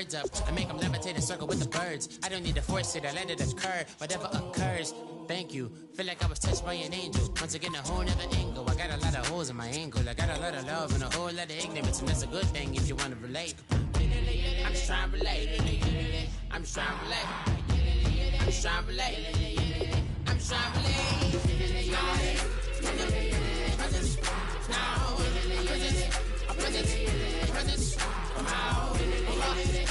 words up. I make them levitate and circle with the birds. I don't need to force it, I let it occur. Whatever occurs, thank you. Feel like I was touched by an angel. Once again, a whole nother angle. I got a lot of holes in my angle. I got a lot of love and a whole lot of ignorance. And that's a good thing if you want to relate. I'm just trying to relate. I'm just trying to relate. I'm just trying to relate. I'm just trying to relate. Presence. Now. Presence. Come out. Come out. Come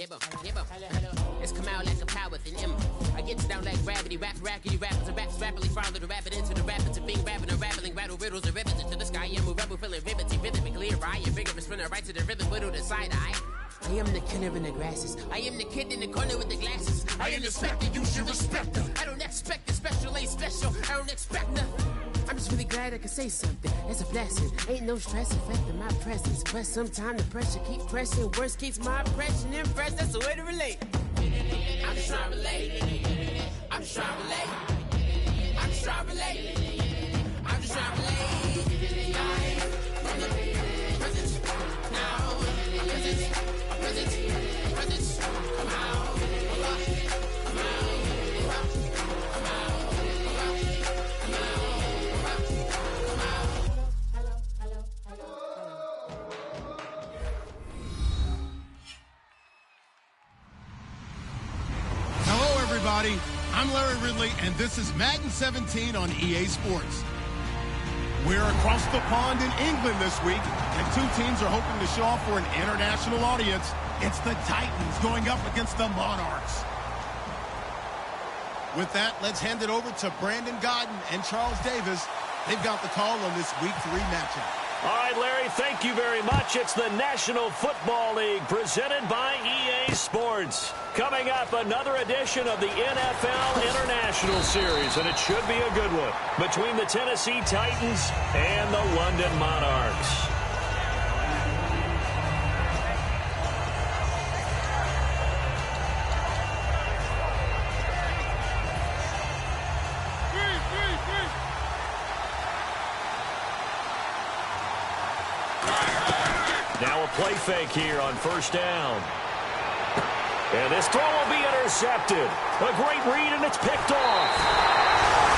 Hello. It's come out like a power within him. I get down like gravity, rackety rappers and raps rapidly follow the rapid into the rapids of being rapping and rattling, rattle riddles and rivets into the sky. I'm a rebel, feeling rhythmically clear eye, and vigorous spinner right to the rhythm, widow the side eye. I am the killer in the grasses. I am the kid in the corner with the glasses. I am the specter, you should respect them. I don't expect the special, ain't special. I don't expect nothing. I'm just really glad I can say something. It's a blessing. Ain't no stress affecting my presence. But sometimes the pressure keep pressing. Worst keeps my impression impressed. That's the way to relate. I'm just trying to relate. I'm just trying to relate. I'm just trying to relate. I'm just trying to relate. From the presence now. Presence. Come out. Come Hello, everybody. I'm Larry Ridley, and this is Madden 17 on EA Sports. We're across the pond in England this week, and two teams are hoping to show off for an international audience. It's the Titans going up against the Monarchs. With that, let's hand it over to Brandon Godden and Charles Davis. They've got the call on this Week 3 matchup. All right, Larry, thank you very much. It's the National Football League presented by EA Sports. Coming up, another edition of the NFL International Series, and it should be a good one, between the Tennessee Titans and the London Monarchs. Now a play fake here on first down. And this throw will be intercepted. A great read, and it's picked off.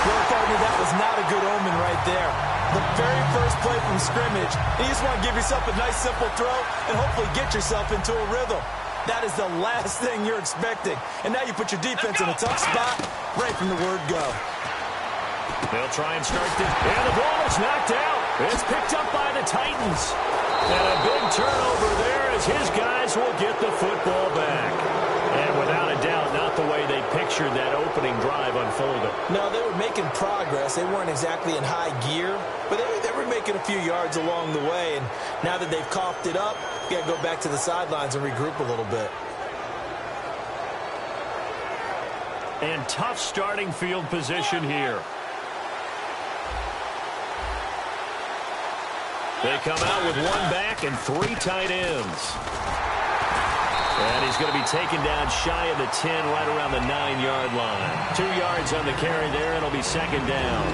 Well, partner, that was not a good omen right there. The very first play from scrimmage, you just want to give yourself a nice, simple throw and hopefully get yourself into a rhythm. That is the last thing you're expecting. And now you put your defense in a tough spot right from the word go. They'll try and start this. And the ball is knocked out. It's picked up by the Titans. And a big turnover there as his guys will get the football back. And without a doubt, not the way they pictured that opening drive unfolding. No, they were making progress. They weren't exactly in high gear, but they were making a few yards along the way. And now that they've coughed it up, you got to go back to the sidelines and regroup a little bit. And tough starting field position here. They come out with one back and three tight ends. And he's going to be taken down shy of the 10, right around the 9-yard line. 2 yards on the carry there, and it'll be second down.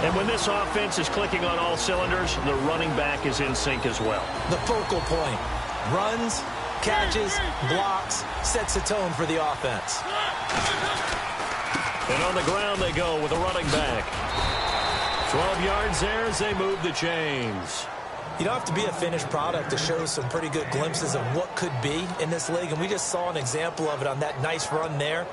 And when this offense is clicking on all cylinders, the running back is in sync as well. The focal point. Runs, catches, blocks, sets the tone for the offense. And on the ground they go with a running back. 12 yards there as they move the chains. You don't have to be a finished product to show some pretty good glimpses of what could be in this league, and we just saw an example of it on that nice run there.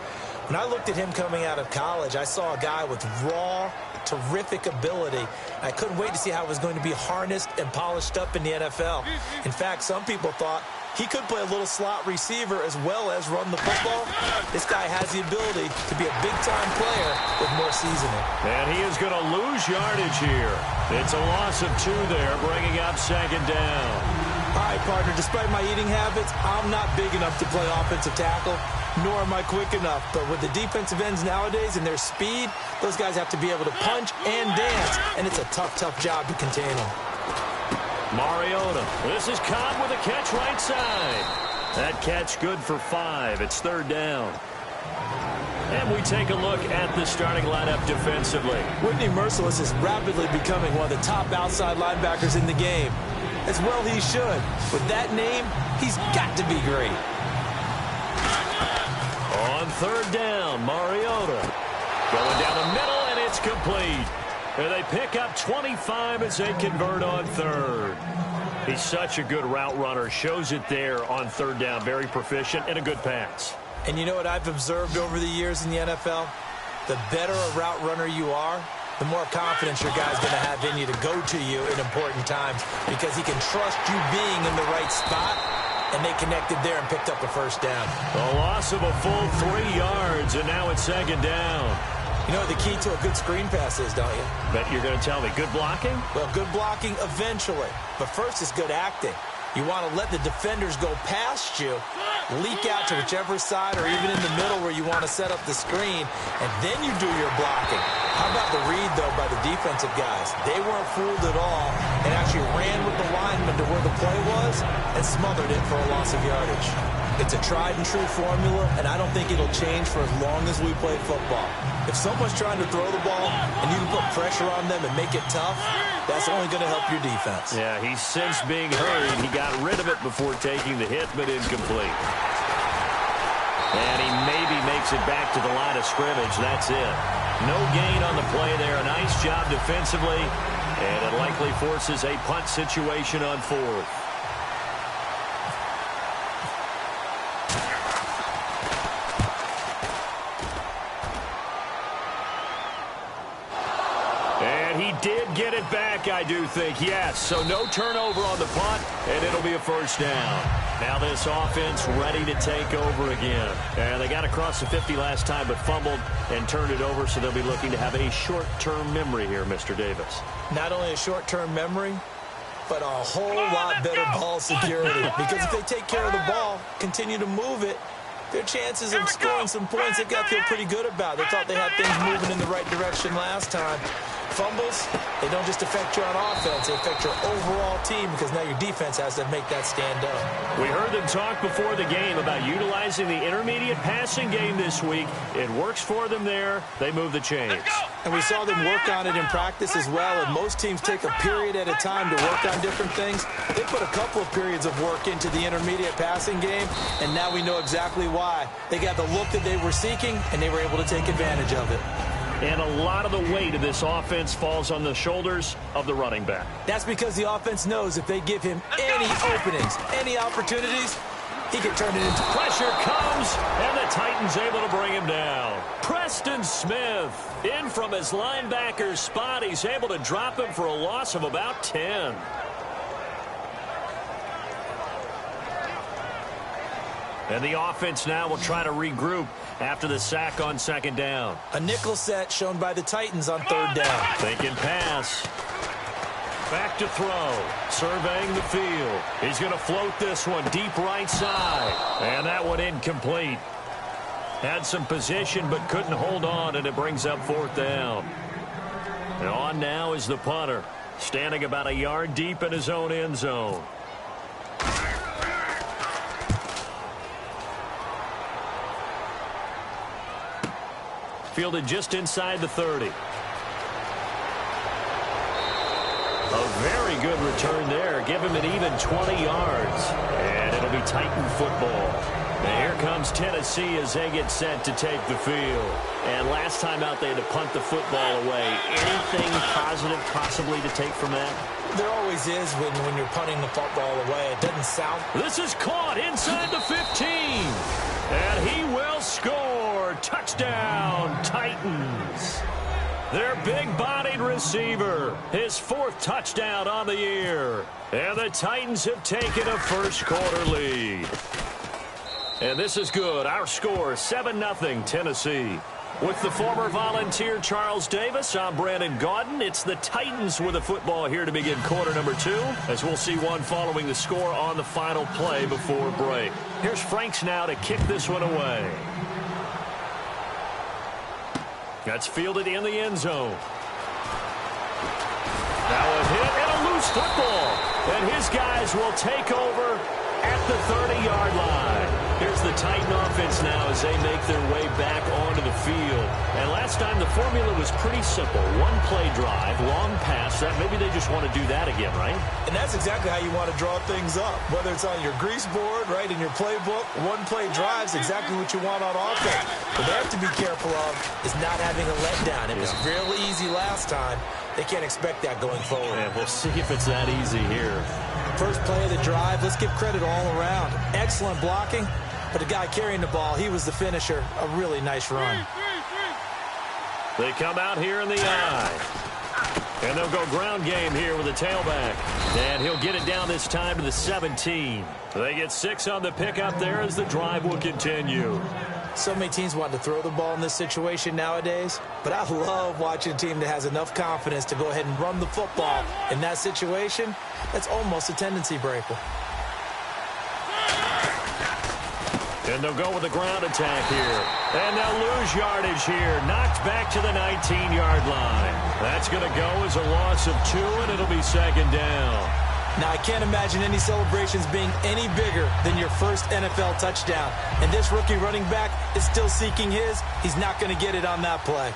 When I looked at him coming out of college, I saw a guy with raw, terrific ability. I couldn't wait to see how it was going to be harnessed and polished up in the NFL. In fact, some people thought he could play a little slot receiver as well as run the football. This guy has the ability to be a big-time player with more seasoning. And he is going to lose yardage here. It's a loss of 2 there, bringing up second down. All right, partner, despite my eating habits, I'm not big enough to play offensive tackle, nor am I quick enough. But with the defensive ends nowadays and their speed, those guys have to be able to punch and dance, and it's a tough, tough job to contain them. Mariota. This is Cobb with a catch right side. That catch good for 5. It's third down. And we take a look at the starting lineup defensively. Whitney Merciless is rapidly becoming one of the top outside linebackers in the game. As well he should. With that name, he's got to be great. On third down, Mariota. Going down the middle, and it's complete. And they pick up 25 as they convert on third. He's such a good route runner. Shows it there on third down. Very proficient and a good pass. And you know what I've observed over the years in the NFL? The better a route runner you are, the more confidence your guy's going to have in you to go to you in important times because he can trust you being in the right spot, and they connected there and picked up a first down. A loss of a full 3 yards, and now it's second down. You know what the key to a good screen pass is, don't you? Bet you're going to tell me. Good blocking? Well, good blocking eventually. But first is good acting. You want to let the defenders go past you, leak out to whichever side or even in the middle where you want to set up the screen, and then you do your blocking. How about the read, though, by the defensive guys? They weren't fooled at all and actually ran with the lineman to where the play was and smothered it for a loss of yardage. It's a tried-and-true formula, and I don't think it'll change for as long as we play football. If someone's trying to throw the ball and you can put pressure on them and make it tough, that's only going to help your defense. Yeah, he's since being hurried. He got rid of it before taking the hit, but incomplete. And he maybe makes it back to the line of scrimmage. That's it. No gain on the play there. A nice job defensively, and it likely forces a punt situation on fourth. Did get it back, I do think, yes. So no turnover on the punt, and it'll be a first down. Now this offense ready to take over again. And they got across the 50 last time, but fumbled and turned it over, so they'll be looking to have a short-term memory here, Mr. Davis. Not only a short-term memory, but a whole lot better ball security. Because if they take care of the ball, continue to move it, their chances of scoring some points, they've got to feel pretty good about. They thought they had things moving in the right direction last time. Fumbles, they don't just affect you on offense, they affect your overall team because now your defense has to make that stand up. We heard them talk before the game about utilizing the intermediate passing game this week. It works for them there. They move the chains. And we saw them work on it in practice as well, and most teams take a period at a time to work on different things. They put a couple of periods of work into the intermediate passing game, and now we know exactly why. They got the look that they were seeking, and they were able to take advantage of it. And a lot of the weight of this offense falls on the shoulders of the running back. That's because the offense knows if they give him any openings, any opportunities, he can turn it into pressure comes, and the Titans able to bring him down. Preston Smith in from his linebacker's spot. He's able to drop him for a loss of about 10. And the offense now will try to regroup after the sack on second down. A nickel set shown by the Titans on third down. Thinking pass. Back to throw. Surveying the field. He's going to float this one deep right side. And that one incomplete. Had some position but couldn't hold on, and it brings up fourth down. And on now is the punter, standing about a yard deep in his own end zone. Fielded just inside the 30. A very good return there. Give him an even 20 yards. And it'll be Titan football. And here comes Tennessee as they get set to take the field. And last time out they had to punt the football away. Anything positive possibly to take from that? There always is when you're punting the football away. It doesn't sound. This is caught inside the 15. And he will score. Touchdown, Titans. Their big-bodied receiver. His fourth touchdown on the year. And the Titans have taken a first-quarter lead. And this is good. Our score, 7-0 Tennessee. With the former Volunteer Charles Davis, I'm Brandon Gaudin. It's the Titans with the football here to begin quarter number 2, as we'll see one following the score on the final play before break. Here's Franks now to kick this one away. That's fielded in the end zone. Now a hit and a loose football. And his guys will take over at the 30-yard line. Here's the Titan offense now as they make their way back onto the field. And last time the formula was pretty simple. One-play drive, long pass. That maybe they just want to do that again, right? And that's exactly how you want to draw things up. Whether it's on your grease board, right, in your playbook, one-play drive's exactly what you want on offense. What they have to be careful of is not having a letdown. It was real easy last time. They can't expect that going forward. And we'll see if it's that easy here. First play of the drive, let's give credit all around. Excellent blocking, but the guy carrying the ball, he was the finisher. A really nice run. They come out here in the eye. And they'll go ground game here with a tailback. And he'll get it down this time to the 17. They get 6 on the pickup there as the drive will continue. So many teams want to throw the ball in this situation nowadays, but I love watching a team that has enough confidence to go ahead and run the football. In that situation, that's almost a tendency breaker. And they'll go with the ground attack here. And they'll lose yardage here. Knocked back to the 19-yard line. That's going to go as a loss of 2, and it'll be second down. Now, I can't imagine any celebrations being any bigger than your first NFL touchdown. And this rookie running back is still seeking his. He's not going to get it on that play.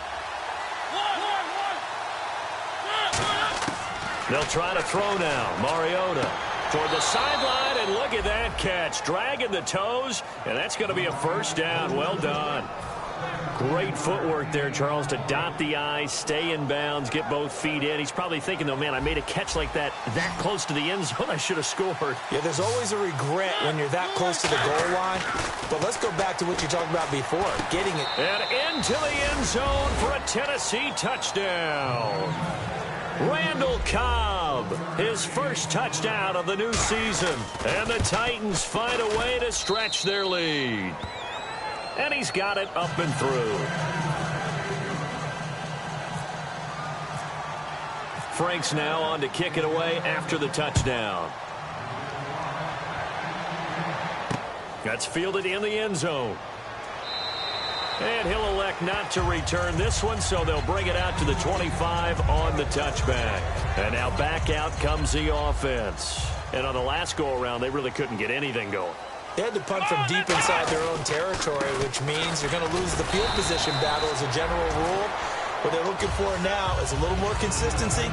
They'll try to throw now. Mariota toward the sideline, and look at that catch. Dragging the toes, and that's going to be a first down. Well done. Great footwork there, Charles, to dot the I, stay in bounds, get both feet in. He's probably thinking, though, man, I made a catch like that close to the end zone. I should have scored. Yeah, there's always a regret when you're that close to the goal line. But let's go back to what you talked about before, getting it. And into the end zone for a Tennessee touchdown. Randall Cobb, his first touchdown of the new season. And the Titans find a way to stretch their lead. And he's got it up and through. Frank's now on to kick it away after the touchdown. That's fielded in the end zone. And he'll elect not to return this one, so they'll bring it out to the 25 on the touchback. And now back out comes the offense. And on the last go-around, they really couldn't get anything going. They had to punt from deep inside their own territory, which means you're going to lose the field position battle as a general rule. What they're looking for now is a little more consistency,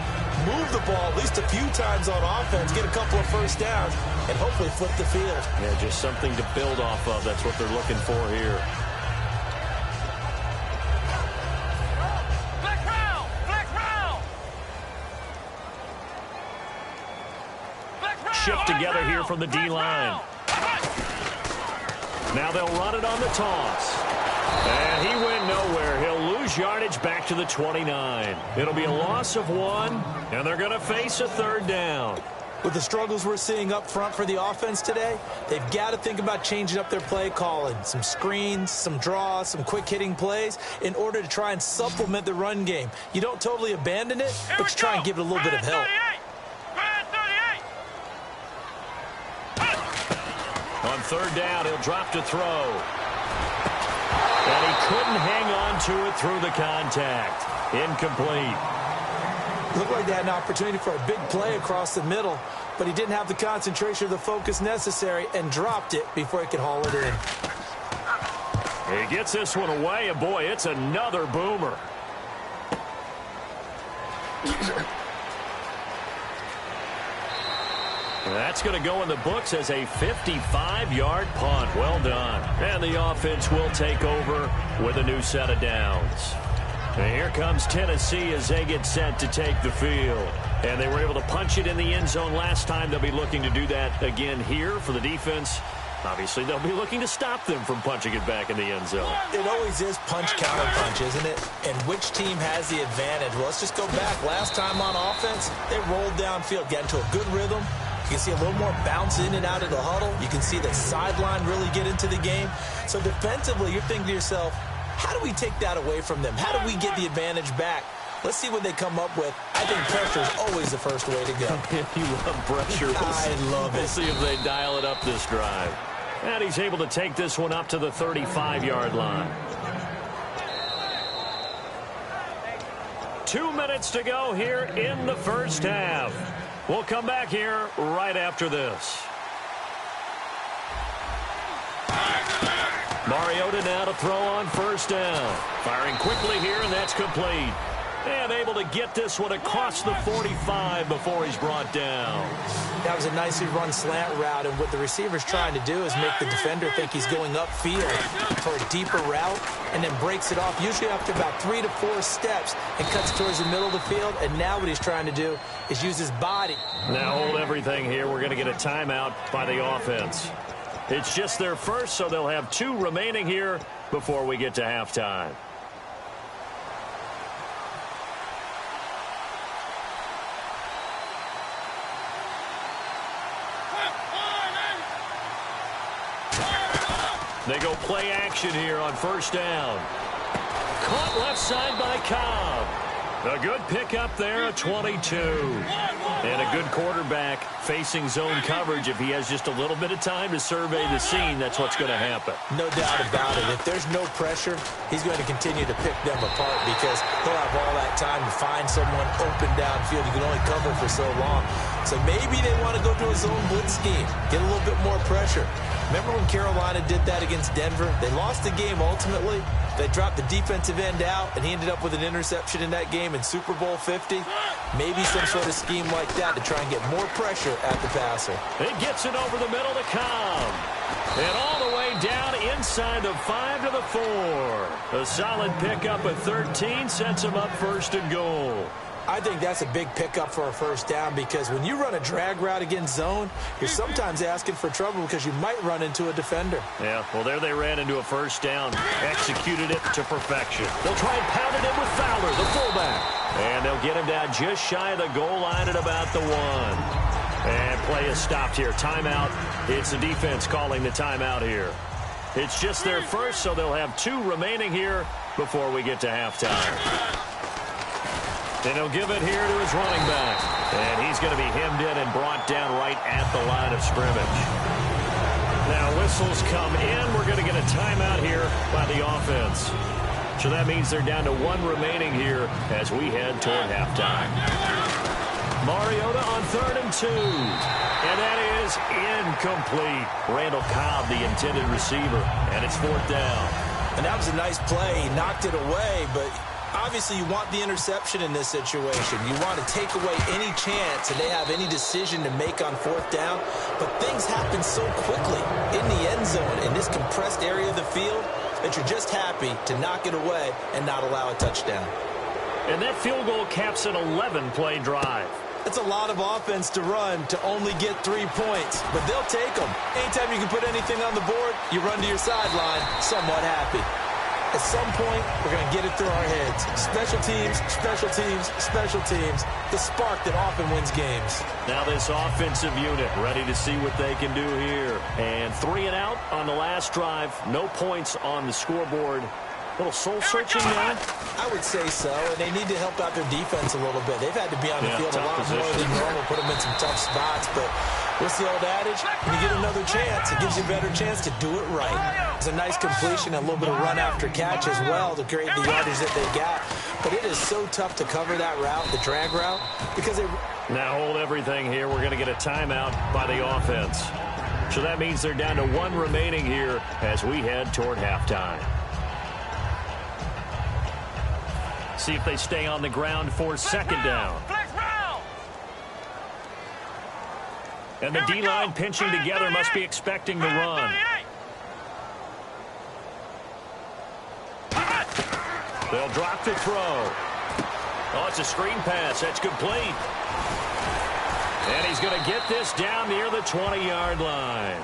move the ball at least a few times on offense, get a couple of first downs, and hopefully flip the field. Yeah, just something to build off of. That's what they're looking for here. Shift together here from the D-line. Now they'll run it on the toss. And he went nowhere. He'll lose yardage back to the 29. It'll be a loss of 1, and they're going to face a third down. With the struggles we're seeing up front for the offense today, they've got to think about changing up their play calling. Some screens, some draws, some quick-hitting plays in order to try and supplement the run game. You don't totally abandon it, but you try and give it a little bit of help. On third down, he'll drop to throw. And he couldn't hang on to it through the contact. Incomplete. Looked like they had an opportunity for a big play across the middle, but he didn't have the concentration or the focus necessary and dropped it before he could haul it in. He gets this one away, and boy, it's another boomer. That's going to go in the books as a 55-yard punt. Well done. And the offense will take over with a new set of downs. And here comes Tennessee as they get set to take the field. And they were able to punch it in the end zone last time. They'll be looking to do that again here for the defense. Obviously, they'll be looking to stop them from punching it back in the end zone. It always is punch-counter-punch, isn't it? And which team has the advantage? Well, let's just go back. Last time on offense, they rolled downfield, got into a good rhythm. You can see a little more bounce in and out of the huddle. You can see the sideline really get into the game. So defensively, you're thinking to yourself, how do we take that away from them? How do we get the advantage back? Let's see what they come up with. I think pressure is always the first way to go. You love pressure. I love it. We'll see if they dial it up this drive. And he's able to take this one up to the 35-yard line. 2 minutes to go here in the first half. We'll come back here right after this. Mariota now to throw on first down. Firing quickly here, and that's complete. And able to get this one across the 45 before he's brought down. That was a nicely run slant route, and what the receiver's trying to do is make the defender think he's going upfield for a deeper route, and then breaks it off, usually after about 3 to 4 steps, and cuts towards the middle of the field. And now what he's trying to do is use his body. Now hold everything here. We're going to get a timeout by the offense. It's just their first, so they'll have 2 remaining here before we get to halftime. They go play action here on first down. Caught left side by Cobb. A good pickup there, a 22. And a good quarterback facing zone coverage. If he has just a little bit of time to survey the scene, that's what's going to happen. No doubt about it. If there's no pressure, he's going to continue to pick them apart because he'll have all that time to find someone open downfield. You can only cover for so long. So maybe they want to go to a zone blitz scheme, get a little bit more pressure. Remember when Carolina did that against Denver? They lost the game ultimately. They dropped the defensive end out, and he ended up with an interception in that game in Super Bowl 50. Maybe some sort of scheme like that to try and get more pressure at the passer. It gets it over the middle to Cobb. And all the way down inside the 5 to the 4. A solid pickup at 13 sets him up first and goal. I think that's a big pickup for a first down because when you run a drag route against zone, you're sometimes asking for trouble because you might run into a defender. Yeah, well, there they ran into a first down, executed it to perfection. They'll try and pound it in with Fowler, the fullback. And they'll get him down just shy of the goal line at about the 1. And play is stopped here. Timeout. It's the defense calling the timeout here. It's just their first, so they'll have 2 remaining here before we get to halftime. And he'll give it here to his running back. And he's going to be hemmed in and brought down right at the line of scrimmage. Now whistles come in. We're going to get a timeout here by the offense. So that means they're down to 1 remaining here as we head toward halftime. Mariota on 3rd and 2. And that is incomplete. Randall Cobb, the intended receiver. And it's 4th down. And that was a nice play. He knocked it away, but obviously you want the interception in this situation. You want to take away any chance and they have any decision to make on 4th down. But things happen so quickly in the end zone in this compressed area of the field that you're just happy to knock it away and not allow a touchdown. And that field goal caps an 11-play drive. That's a lot of offense to run to only get 3 points, but they'll take them. Anytime you can put anything on the board, you run to your sideline somewhat happy. At some point, we're going to get it through our heads. Special teams, special teams, special teams. The spark that often wins games. Now this offensive unit ready to see what they can do here. And 3 and out on the last drive. No points on the scoreboard. A little soul-searching now. I would say so, and they need to help out their defense a little bit. They've had to be on the field a lot more than normal, put them in some tough spots. But what's the old adage? When you get another chance, it gives you a better chance to do it right. It's a nice completion, a little bit of run after catch as well to create the yardage that they got. But it is so tough to cover that route, the drag route, because they... Now hold everything here. We're going to get a timeout by the offense. So that means they're down to 1 remaining here as we head toward halftime. See if they stay on the ground for 2nd down. And the D-line pinching together must be expecting the run. They'll drop the throw. Oh, it's a screen pass. That's complete. And he's going to get this down near the 20-yard line.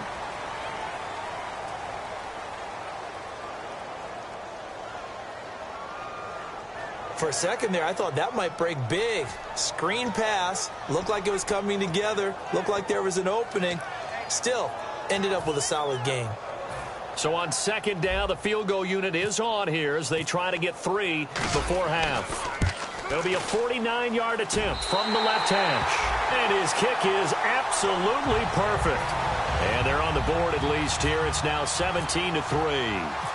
For a second there, I thought that might break big. Screen pass. Looked like it was coming together. Looked like there was an opening. Still, ended up with a solid gain. So on 2nd down, the field goal unit is on here as they try to get 3 before half. It'll be a 49-yard attempt from the left hash. And his kick is absolutely perfect. And they're on the board at least here. It's now 17-3.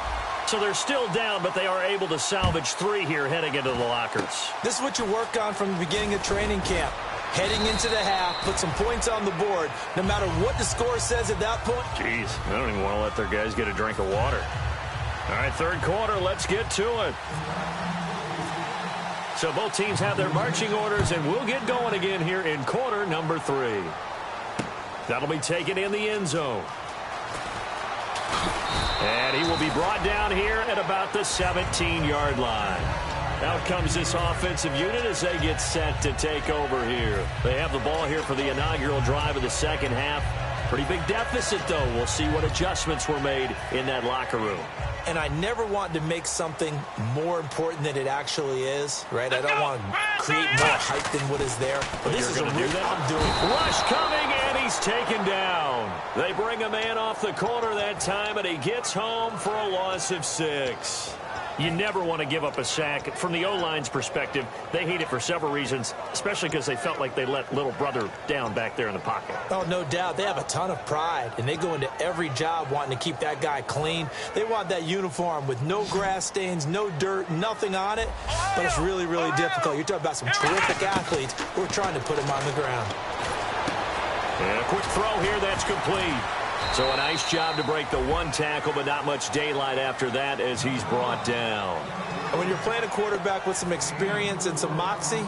So they're still down, but they are able to salvage 3 here heading into the lockers. This is what you work on from the beginning of training camp. Heading into the half, put some points on the board, no matter what the score says at that point. Jeez, I don't even want to let their guys get a drink of water. All right, third quarter, let's get to it. So both teams have their marching orders, and we'll get going again here in quarter number 3. That'll be taken in the end zone. And he will be brought down here at about the 17-yard line. Out comes this offensive unit as they get set to take over here. They have the ball here for the inaugural drive of the second half. Pretty big deficit, though. We'll see what adjustments were made in that locker room. And I never want to make something more important than it actually is, right? I don't want to create more hype than what is there. But this is a real I'm doing. Rush coming, and he's taken down. They bring a man off the corner that time, and he gets home for a loss of 6. You never want to give up a sack. From the O-line's perspective, they hate it for several reasons, especially because they felt like they let little brother down back there in the pocket. Oh, no doubt. They have a ton of pride, and they go into every job wanting to keep that guy clean. They want that uniform with no grass stains, no dirt, nothing on it. But it's really, really difficult. You're talking about some terrific athletes who are trying to put him on the ground. And a quick throw here. That's complete. So a nice job to break the one tackle, but not much daylight after that as he's brought down. And when you're playing a quarterback with some experience and some moxie,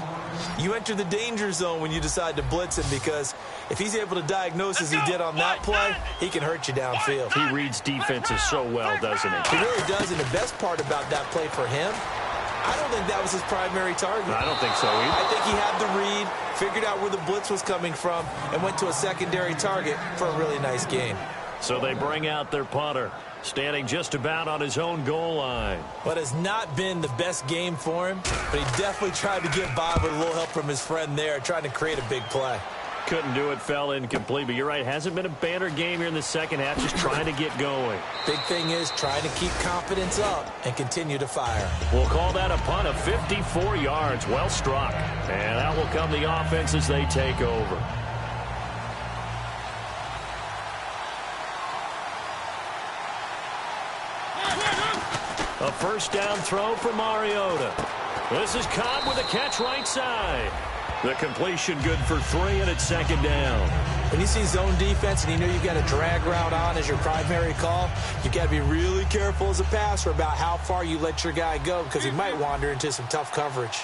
you enter the danger zone when you decide to blitz him, because if he's able to diagnose as he did on that play, he can hurt you downfield. He reads defenses so well, doesn't he? He really does, and the best part about that play for him, I don't think that was his primary target. I don't think so either. I think he had the read, figured out where the blitz was coming from, and went to a secondary target for a really nice gain. So they bring out their punter, standing just about on his own goal line. But it's not been the best game for him, but he definitely tried to get by with a little help from his friend there, trying to create a big play. Couldn't do it, fell incomplete, but you're right, hasn't been a banner game here in the second half, just trying to get going. Big thing is trying to keep confidence up and continue to fire. We'll call that a punt of 54 yards, well struck. And out will come the offense as they take over. A first down throw for Mariota. This is Cobb with a catch right side. The completion good for 3, and it's second down. When you see zone defense and you know you've got a drag route on as your primary call, you've got to be really careful as a passer about how far you let your guy go, because he might wander into some tough coverage.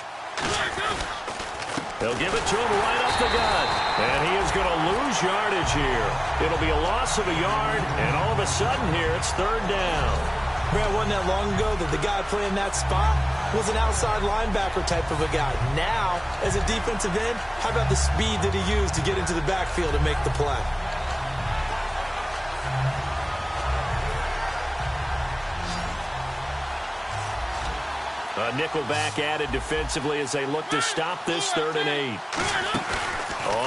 They'll give it to him right up the gut. And he is going to lose yardage here. It'll be a loss of a yard, and all of a sudden here it's third down. Man, wasn't that long ago that the guy playing that spot was an outside linebacker type of a guy. Now, as a defensive end, how about the speed that he used to get into the backfield and make the play? A nickel back added defensively as they look to stop this 3rd and 8.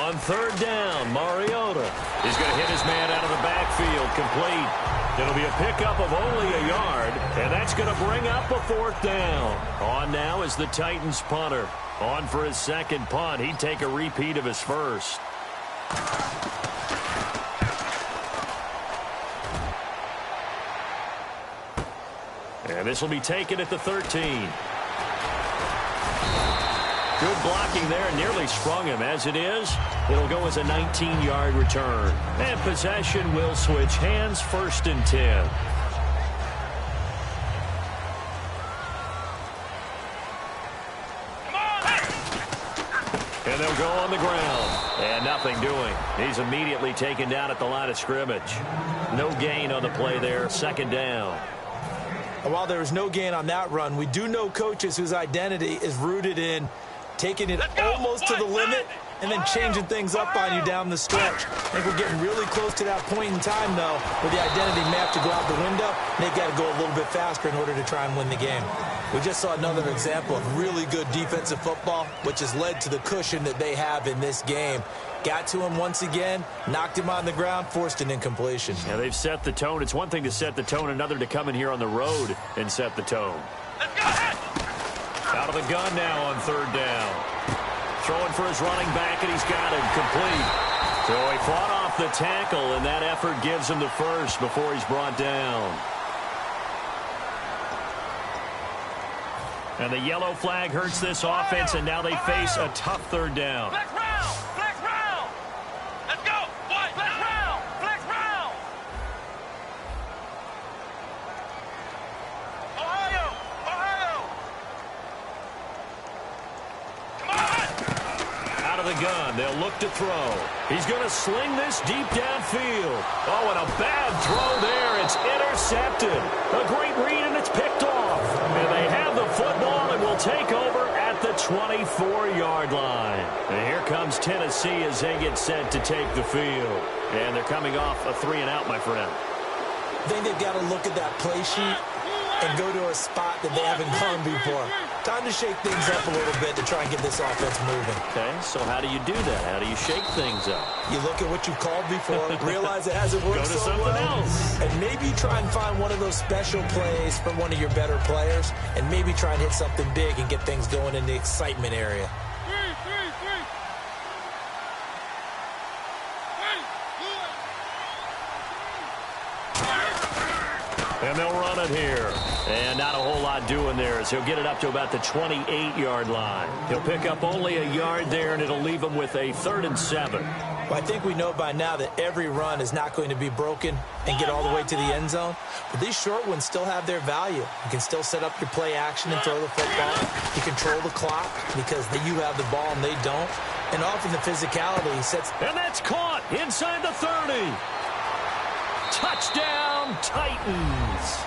On third down, Mariota is going to hit his man out of the backfield, complete. It'll be a pickup of only a yard, and that's going to bring up a 4th down. On now is the Titans punter. On for his second punt. He'd take a repeat of his first. And this will be taken at the 13. Good blocking there, nearly sprung him. As it is, it'll go as a 19-yard return. And possession will switch hands, 1st and 10. And they'll go on the ground. And nothing doing. He's immediately taken down at the line of scrimmage. No gain on the play there, 2nd down. And while there was no gain on that run, we do know coaches whose identity is rooted in taking it almost to the limit and then changing things up on you down the stretch. I think we're getting really close to that point in time, though, where the identity may have to go out the window, and they've got to go a little bit faster in order to try and win the game. We just saw another example of really good defensive football, which has led to the cushion that they have in this game. Got to him once again, knocked him on the ground, forced an incompletion. Yeah, they've set the tone. It's one thing to set the tone, another to come in here on the road and set the tone. Let's go. Out of the gun now on third down. Throwing for his running back, and he's got it complete. So he fought off the tackle, and that effort gives him the first before he's brought down. And the yellow flag hurts this offense, and now they face a tough third down. Flex round! Flex round! Let's go! Flex round! Flex round! the gun. They'll look to throw. He's going to sling this deep downfield. Oh, and a bad throw there. It's intercepted. A great read, and it's picked off. And they have the football and will take over at the 24-yard line. And here comes Tennessee as they get set to take the field. And they're coming off a 3-and-out, my friend. I think they've got to look at that play sheet and go to a spot that they haven't gone before. Time to shake things up a little bit to try and get this offense moving. Okay, so how do you do that? How do you shake things up? You look at what you've called before, realize it hasn't worked go to so something well, else. and maybe try and find one of those special plays from one of your better players, and maybe try and hit something big and get things going in the excitement area. And they'll run it here. And not a whole lot doing there as he'll get it up to about the 28-yard line. He'll pick up only a yard there, and it'll leave him with a 3rd and 7. Well, I think we know by now that every run is not going to be broken and get all the way to the end zone. But these short ones still have their value. You can still set up your play action and throw the football. You control the clock because you have the ball and they don't. And often the physicality sets. And that's caught inside the 30. Touchdown, Titans.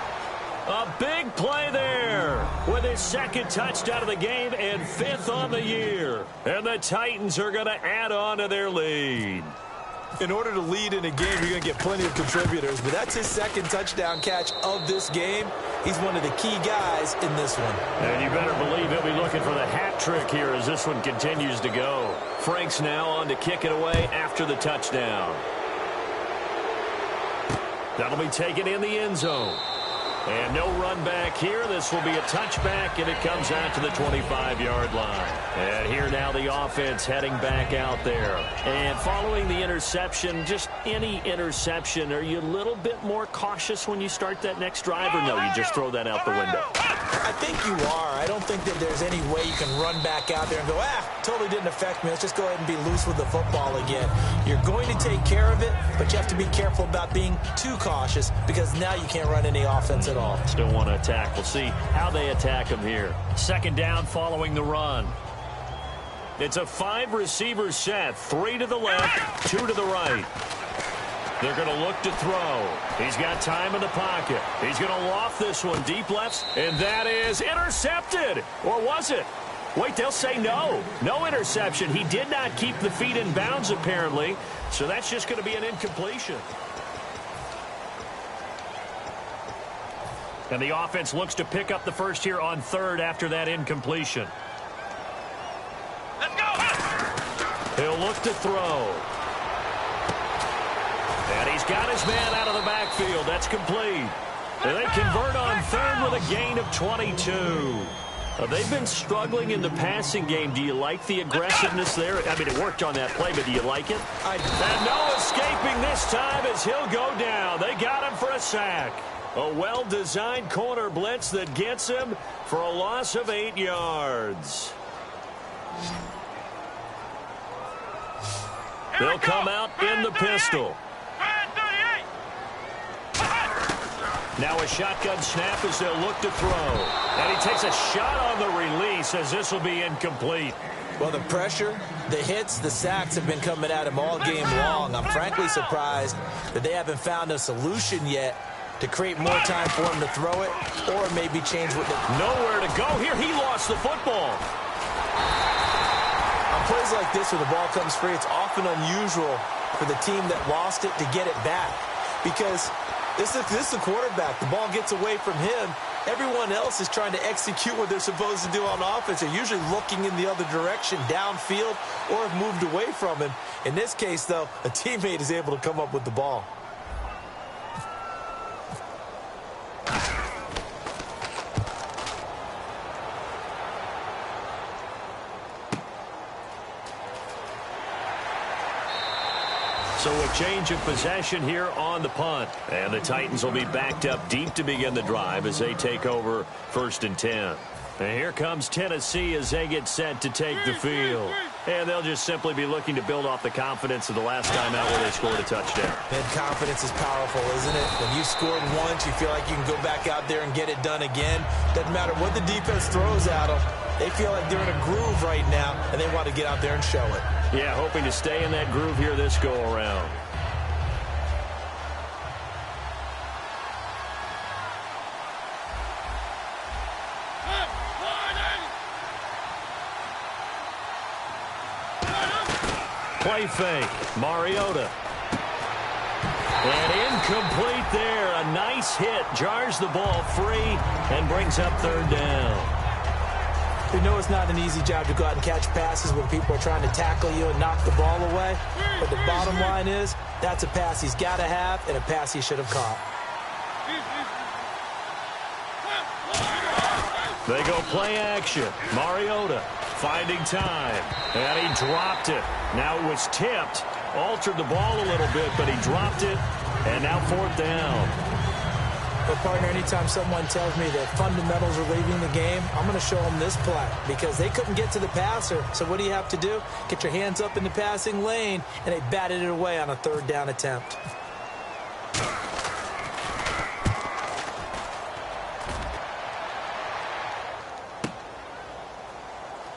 A big play there with his 2nd touchdown of the game and 5th on the year. And the Titans are going to add on to their lead. In order to lead in a game, you're going to get plenty of contributors. But that's his 2nd touchdown catch of this game. He's one of the key guys in this one. And you better believe he'll be looking for the hat trick here as this one continues to go. Frank's now on to kick it away after the touchdown. That'll be taken in the end zone. And no run back here. This will be a touchback, and it comes out to the 25-yard line. And here now the offense heading back out there. And following the interception, just any interception, are you a little bit more cautious when you start that next drive, or no, you just throw that out the window? I think you are. I don't think that there's any way you can run back out there and go, totally didn't affect me. Let's just go ahead and be loose with the football again. You're going to take care of it, but you have to be careful about being too cautious because now you can't run any offense at all. Still want to attack. We'll see how they attack him here. 2nd down following the run. It's a 5-receiver set. 3 to the left, 2 to the right. They're going to look to throw. He's got time in the pocket. He's going to loft this one deep left, and that is intercepted. Or was it? Wait, they'll say no. No interception. He did not keep the feet in bounds, apparently, so that's just going to be an incompletion. And the offense looks to pick up the first here on 3rd after that incompletion. Let's go! He'll look to throw. And he's got his man out of the backfield. That's complete. And they convert on 3rd with a gain of 22. They've been struggling in the passing game. Do you like the aggressiveness there? I mean, it worked on that play, but do you like it? And no escaping this time as he'll go down. They got him for a sack. A well-designed corner blitz that gets him for a loss of 8 yards. They'll come out in the pistol. Now a shotgun snap as they'll look to throw. And he takes a shot on the release as this will be incomplete. Well, the pressure, the hits, the sacks have been coming at him all game long. I'm frankly surprised that they haven't found a solution yet to create more time for him to throw it or maybe change what they... Nowhere to go here. He lost the football. On plays like this where the ball comes free, it's often unusual for the team that lost it to get it back because this is the quarterback. The ball gets away from him. Everyone else is trying to execute what they're supposed to do on offense. They're usually looking in the other direction, downfield, or have moved away from him. In this case, though, a teammate is able to come up with the ball. So a change of possession here on the punt. And the Titans will be backed up deep to begin the drive as they take over 1st and 10. And here comes Tennessee as they get set to take the field. And they'll just simply be looking to build off the confidence of the last time out where they scored a touchdown. And confidence is powerful, isn't it? When you've scored once, you feel like you can go back out there and get it done again. Doesn't matter what the defense throws at them. They feel like they're in a groove right now, and they want to get out there and show it. Yeah, hoping to stay in that groove here this go-around. Play fake, Mariota. And incomplete there. A nice hit. Jars the ball free and brings up third down. We know it's not an easy job to go out and catch passes when people are trying to tackle you and knock the ball away. But the bottom line is, that's a pass he's got to have and a pass he should have caught. They go play action. Mariota finding time. And he dropped it. Now it was tipped. Altered the ball a little bit, but he dropped it. And now fourth down. But, partner, anytime someone tells me that fundamentals are leaving the game, I'm going to show them this play because they couldn't get to the passer. So what do you have to do? Get your hands up in the passing lane, and they batted it away on a third down attempt.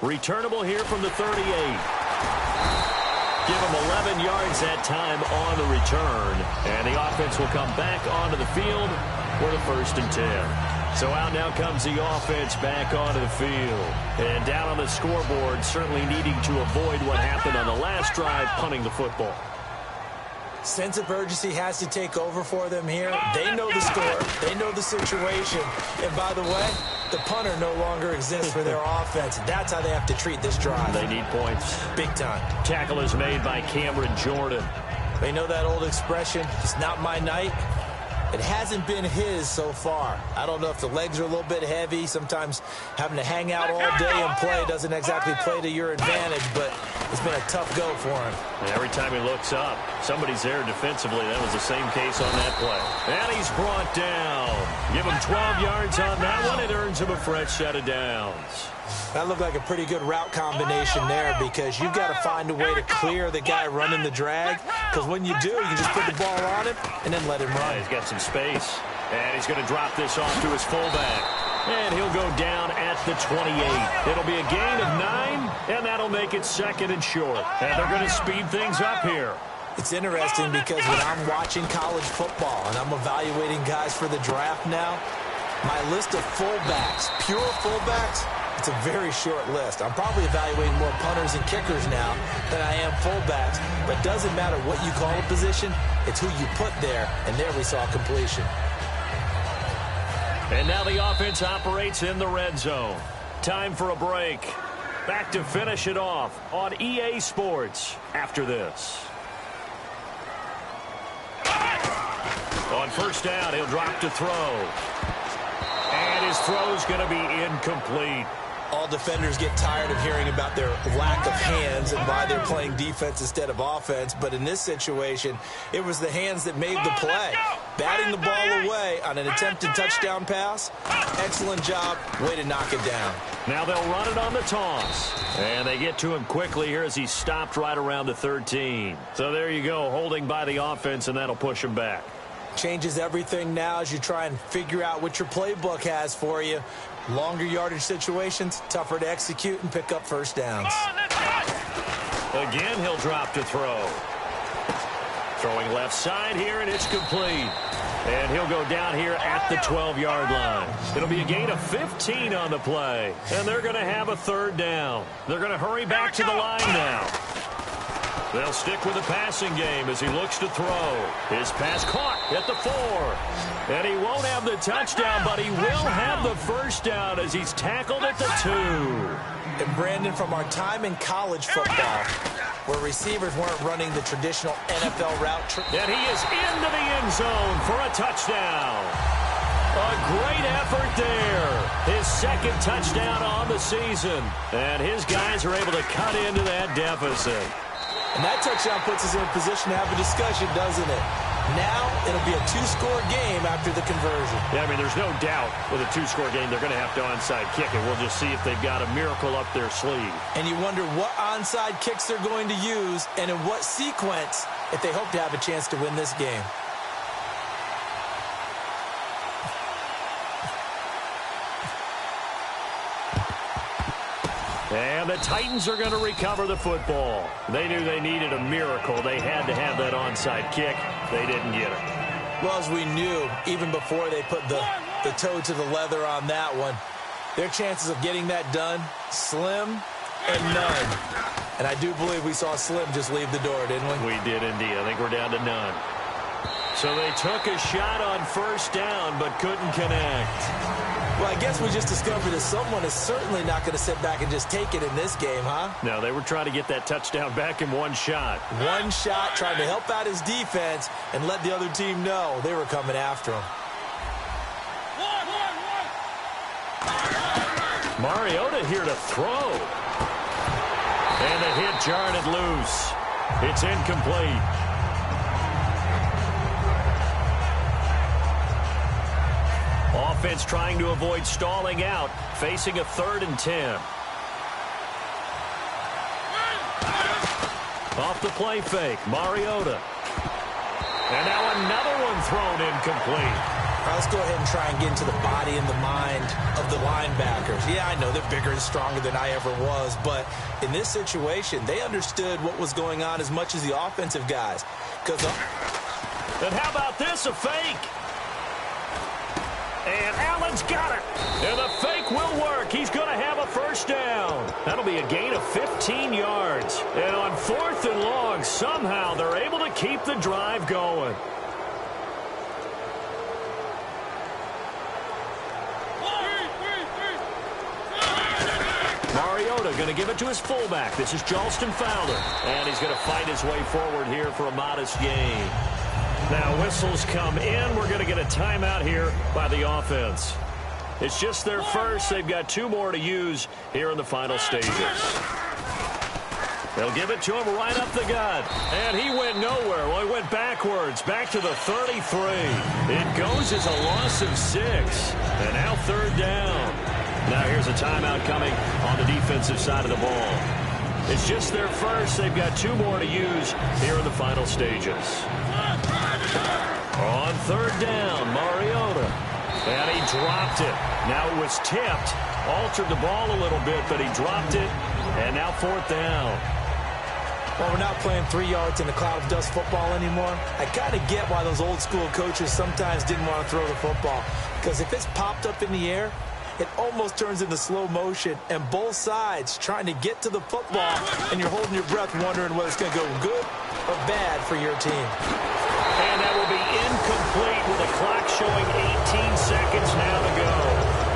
Returnable here from the 38. Give him 11 yards that time on the return. And the offense will come back onto the field for the 1st and 10. So out now comes the offense back onto the field. And down on the scoreboard, certainly needing to avoid what happened on the last drive, punting the football. Sense of urgency has to take over for them here. They know the score. They know the situation. And by the way, the punter no longer exists for their offense. That's how they have to treat this drive. They need points. Big time. Tackle is made by Cameron Jordan. They know that old expression, it's not my night. It hasn't been his so far. I don't know if the legs are a little bit heavy. Sometimes having to hang out all day and play doesn't exactly play to your advantage, but it's been a tough go for him. And every time he looks up, somebody's there defensively. That was the same case on that play. And he's brought down. Give him 12 yards on that one. It earns him a fresh set of downs. That looked like a pretty good route combination there because you've got to find a way to clear the guy running the drag, because when you do, you can just put the ball on him and then let him run. Yeah, he's got some space, and he's going to drop this off to his fullback. And he'll go down at the 28. It'll be a gain of 9, and that'll make it 2nd and short. And they're going to speed things up here. It's interesting because when I'm watching college football and I'm evaluating guys for the draft now, my list of fullbacks, pure fullbacks, it's a very short list. I'm probably evaluating more punters and kickers now than I am fullbacks. But it doesn't matter what you call a position, it's who you put there, and there we saw completion. And now the offense operates in the red zone. Time for a break. Back to finish it off on EA Sports after this. On first down, he'll drop to throw. And his throw's going to be incomplete. All defenders get tired of hearing about their lack of hands and why they're playing defense instead of offense. But in this situation, it was the hands that made the play. Batting the ball away on an attempted touchdown pass. Excellent job. Way to knock it down. Now they'll run it on the toss. And they get to him quickly here as he stopped right around the 13. So there you go, holding by the offense, and that'll push him back. Changes everything now as you try and figure out what your playbook has for you. Longer yardage situations, tougher to execute and pick up first downs. Again, he'll drop to throw. Throwing left side here, and it's complete. And he'll go down here at the 12-yard line. It'll be a gain of 15 on the play. And they're going to have a third down. They're going to hurry back to the line now. They'll stick with the passing game as he looks to throw. His pass caught at the 4. And he won't have the touchdown, but he will have the first down as he's tackled at the 2. And Brandon, from our time in college football, where receivers weren't running the traditional NFL route. And he is into the end zone for a touchdown. A great effort there. His 2nd touchdown on the season. And his guys are able to cut into that deficit. And that touchdown puts us in a position to have a discussion, doesn't it? Now it'll be a 2-score game after the conversion. Yeah, I mean, there's no doubt with a 2-score game they're going to have to onside kick it. We'll just see if they've got a miracle up their sleeve. And you wonder what onside kicks they're going to use and in what sequence if they hope to have a chance to win this game. the Titans are going to recover the football. They knew they needed a miracle. They had to have that onside kick. They didn't get it. Well, as we knew, even before they put the toe to the leather on that one, their chances of getting that done, slim and none. And I do believe we saw Slim just leave the door, didn't we? We did indeed. I think we're down to none. So they took a shot on first down, but couldn't connect. Well, I guess we just discovered that someone is certainly not going to sit back and just take it in this game, huh? No, they were trying to get that touchdown back in one shot. One shot, trying to help out his defense and let the other team know they were coming after him. Mariota here to throw. And the hit jarred it loose. It's incomplete. Offense trying to avoid stalling out, facing a 3rd and 10. Off the play fake, Mariota. And now another one thrown incomplete. All right, let's go ahead and try and get into the body and the mind of the linebackers. Yeah, I know they're bigger and stronger than I ever was, but in this situation, they understood what was going on as much as the offensive guys. And how about this, a fake? And Allen's got it. And the fake will work. He's going to have a first down. That'll be a gain of 15 yards. And on 4th and long, somehow they're able to keep the drive going. Mariota going to give it to his fullback. This is Charleston Fowler. And he's going to fight his way forward here for a modest gain. Now whistles come in. We're going to get a timeout here by the offense. It's just their first. They've got 2 more to use here in the final stages. They'll give it to him right up the gut. And he went nowhere. Well, he went backwards, back to the 33. It goes as a loss of 6. And now 3rd down. Now here's a timeout coming on the defensive side of the ball. It's just their first. They've got 2 more to use here in the final stages. On 3rd down, Mariota. And he dropped it. Now it was tipped. Altered the ball a little bit, but he dropped it. And now 4th down. Well, we're not playing 3 yards in a cloud of dust football anymore. I kind of get why those old school coaches sometimes didn't want to throw the football. Because if it's popped up in the air, it almost turns into slow motion, and both sides trying to get to the football, and you're holding your breath wondering whether it's going to go good or bad for your team. And that will be incomplete with the clock showing 18 seconds now to go.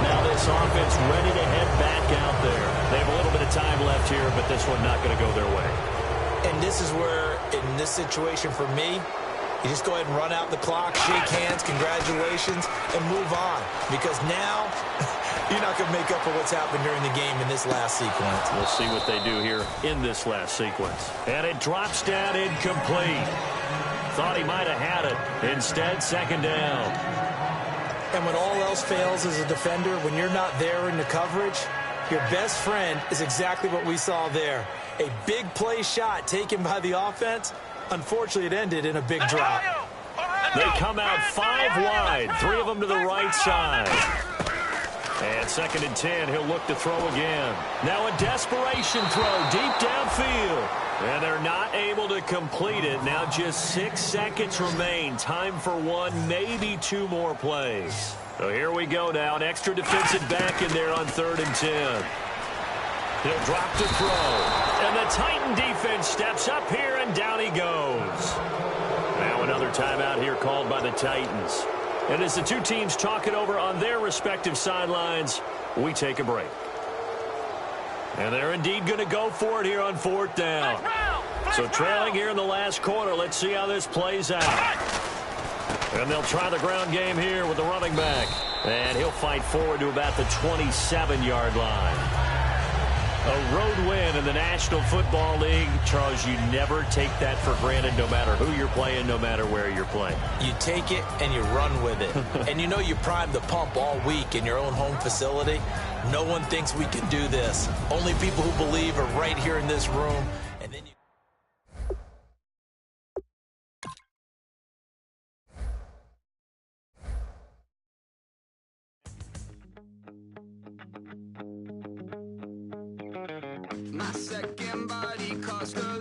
Now this offense ready to head back out there. They have a little bit of time left here, but this one not going to go their way. And this is where, in this situation for me, you just go ahead and run out the clock, shake hands, congratulations, and move on. Because now, you're not going to make up for what's happened during the game in this last sequence. We'll see what they do here in this last sequence. And it drops down incomplete. Thought he might have had it. Instead, 2nd down. And when all else fails as a defender, when you're not there in the coverage, your best friend is exactly what we saw there. A big play shot taken by the offense. Unfortunately, it ended in a big drop. They come out 5 wide, 3 of them to the right side. And 2nd and 10, he'll look to throw again. Now a desperation throw deep downfield. And they're not able to complete it. Now just 6 seconds remain. Time for 1, maybe 2 more plays. So here we go now. An extra defensive back in there on 3rd and 10. He'll drop to throw. And the Titan defense steps up here, and down he goes. Now another timeout here called by the Titans. And as the 2 teams talk it over on their respective sidelines, we take a break. And they're indeed going to go for it here on 4th down. So trailing here in the last quarter, let's see how this plays out. And they'll try the ground game here with the running back. And he'll fight forward to about the 27-yard line. A road win in the National Football League. Charles, you never take that for granted no matter who you're playing, no matter where you're playing. You take it and you run with it. And you know you primed the pump all week in your own home facility. No one thinks we can do this. Only people who believe are right here in this room. And then you... Oscars.